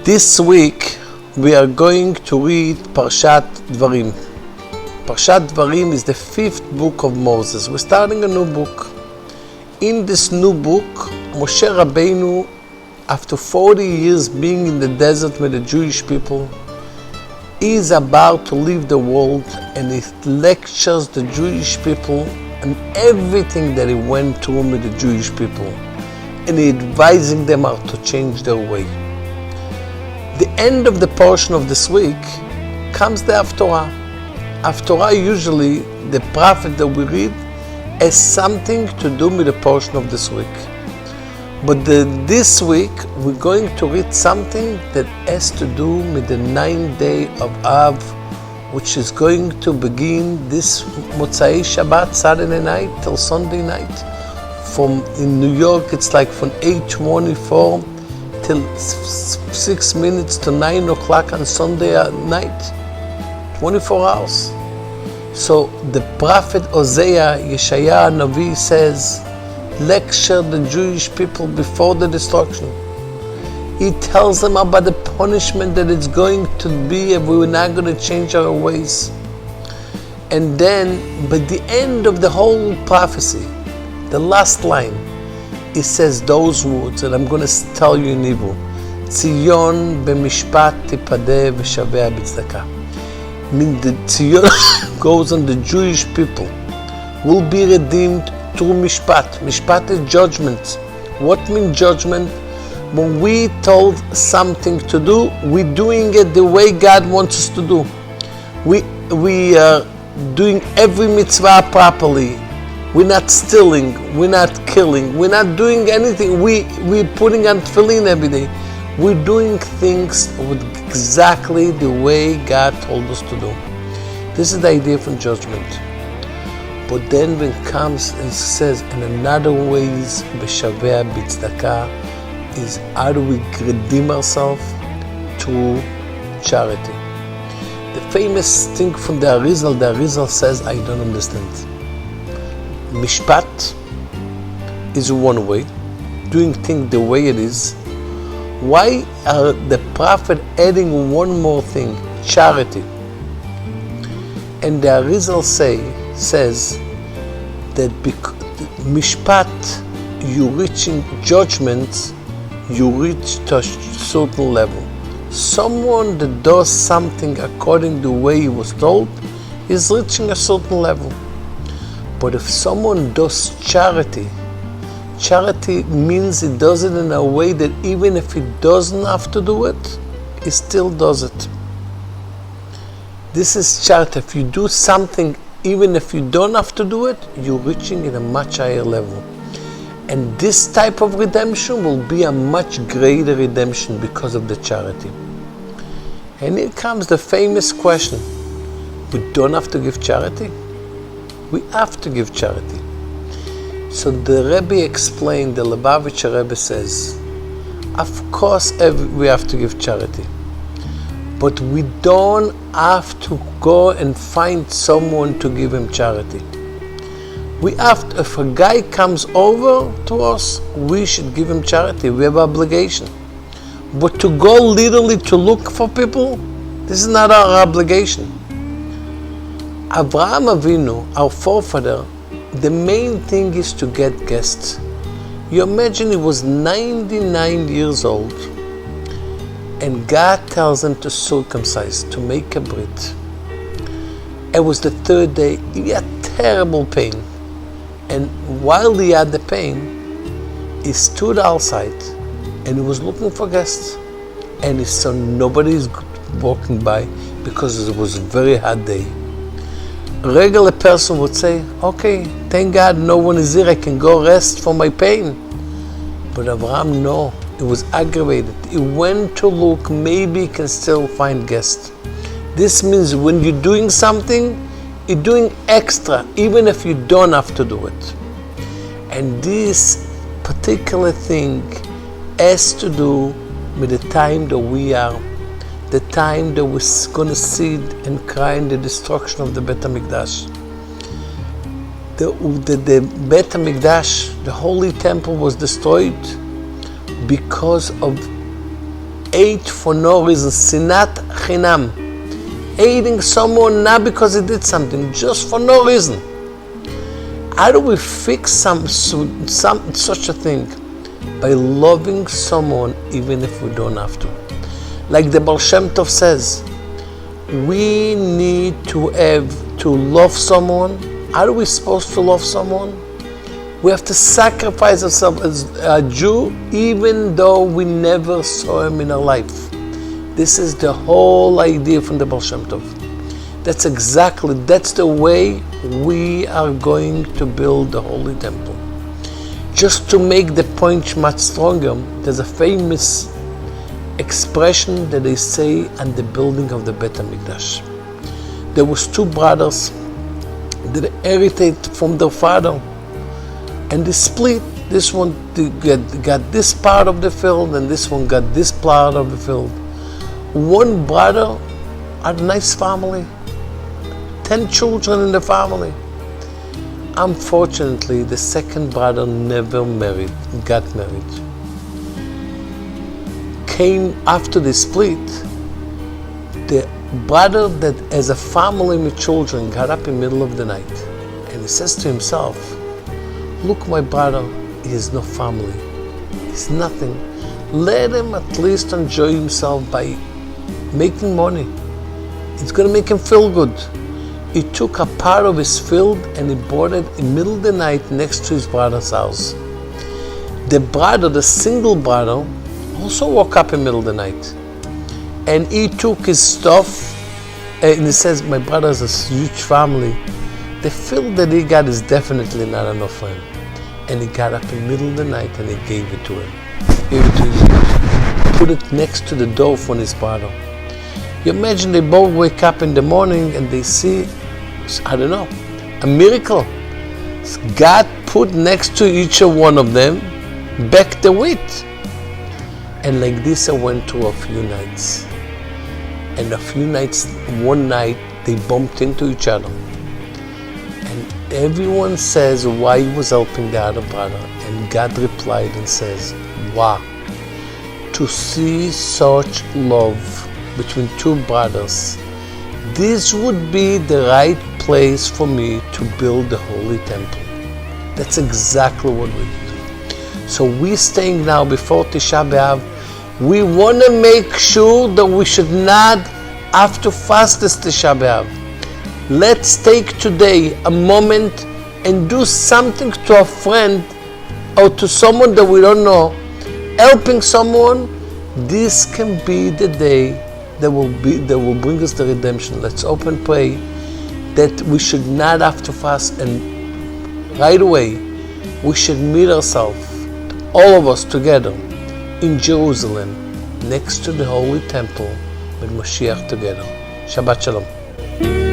This week we are going to read Parshat Dvorim. Parshat Dvorim is the 5th book of Moses. We're starting a new book. In this new book, Moshe Rabbeinu, after 40 years being in the desert with the Jewish people, is about to leave the world, and he lectures the Jewish people on everything that he went through with the Jewish people, and he advising them how to change their way. The end of the portion of this week comes the Haftorah. Haftorah, usually the prophet that we read, has something to do with the portion of this week. But this week we're going to read something that has to do with the 9th day of Av, which is going to begin this Motzai Shabbat, Saturday night till Sunday night. In New York, it's like from 8:24 till 6 minutes to 9 o'clock on Sunday at night, 24 hours. So the prophet Hosea, Yeshaya Navi says, lecture the Jewish people before the destruction. He tells them about the punishment that it's going to be if we're not going to change our ways. And then, by the end of the whole prophecy, the last line, he says those words that I'm going to tell you in Hebrew. Tzion b'mishpat tipadeh v'shaveh b'tzedakah. Mean the Tzion goes on the Jewish people will be redeemed through mishpat. Mishpat is judgment. What means judgment? When we told something to do, we're doing it the way God wants us to do. We are doing every mitzvah properly. We're not stealing, we're not killing, we're not doing anything. We're putting on tefillin every day. We're doing things with exactly the way God told us to do. This is the idea from judgment. But then when it comes and says, in another ways, b'shaveh b'tzedakah, is how do we redeem ourselves? Through charity. The famous thing from the Arizal says, I don't understand. Mishpat is one way, doing things the way it is. Why are the prophet adding one more thing? Charity. And the Arizal says that Mishpat, you reaching judgment, you reach to a certain level. Someone that does something according to the way he was told is reaching a certain level. But if someone does charity means he does it in a way that even if he doesn't have to do it, he still does it. This is charity. If you do something, even if you don't have to do it, you're reaching in a much higher level. And this type of redemption will be a much greater redemption because of the charity. And here comes the famous question. We don't have to give charity? We have to give charity. So the Rebbe explained, the Lubavitcher Rebbe says, of course we have to give charity, but we don't have to go and find someone to give him charity. We have to, if a guy comes over to us, we should give him charity. We have obligation. But to go literally to look for people, this is not our obligation. Avraham Avinu, our forefather, the main thing is to get guests. You imagine he was 99 years old and God tells him to circumcise, to make a brit. It was the 3rd day, he had terrible pain. And while he had the pain, he stood outside and he was looking for guests. And he saw nobody's walking by because it was a very hot day. A regular person would say, okay, thank God no one is here, I can go rest from my pain. But Abraham, no, he was aggravated. He went to look, maybe he can still find guests. This means when you're doing something, you're doing extra, even if you don't have to do it. And this particular thing has to do with the time that we are, the time that we're going to see and cry in the destruction of the Bet HaMikdash. The Bet HaMikdash, the Holy Temple, was destroyed because of hate for no reason, sinat chinam, hating someone not because he did something, just for no reason. How do we fix such a thing? By loving someone even if we don't have to. Like the Baal Shem Tov says, we need to love someone. How are we supposed to love someone? We have to sacrifice ourselves as a Jew even though we never saw him in our life. This is the whole idea from the Baal Shem Tov. That's the way we are going to build the Holy Temple. Just to make the point much stronger, there's a famous expression that they say on the building of the Bet HaMikdash. There was two brothers that inherited from their father, and they split. This one got this part of the field, and this one got this part of the field. One brother had a nice family, 10 children in the family. Unfortunately, the second brother never got married. Came after the split, the brother that has a family with children got up in the middle of the night and he says to himself, look, my brother, he has no family, he's nothing. Let him at least enjoy himself by making money. It's going to make him feel good. He took a part of his field and he bought it in the middle of the night next to his brother's house. The brother, the single brother, also woke up in the middle of the night. And he took his stuff and he says, my brother has a huge family. The field that he got is definitely not enough for him. And he got up in the middle of the night and he gave it to him. Gave it to his brother. Put it next to the door for his brother. You imagine they both wake up in the morning and they see, I don't know, a miracle. God put next to each one of them back the wheat. And like this I went through a few nights. And one night they bumped into each other. And everyone says why he was helping the other brother. And God replied and says, wow, to see such love between two brothers, this would be the right place for me to build the Holy Temple. That's exactly what we do. So we're staying now before Tisha B'Av. We want to make sure that we should not have to fast this Tisha B'Av. Let's take today a moment and do something to a friend or to someone that we don't know, helping someone. This can be the day that will bring us the redemption. Let's hope and pray that we should not have to fast, and right away we should meet ourselves, all of us together, in Jerusalem, next to the Holy Temple, with Mashiach together. Shabbat Shalom.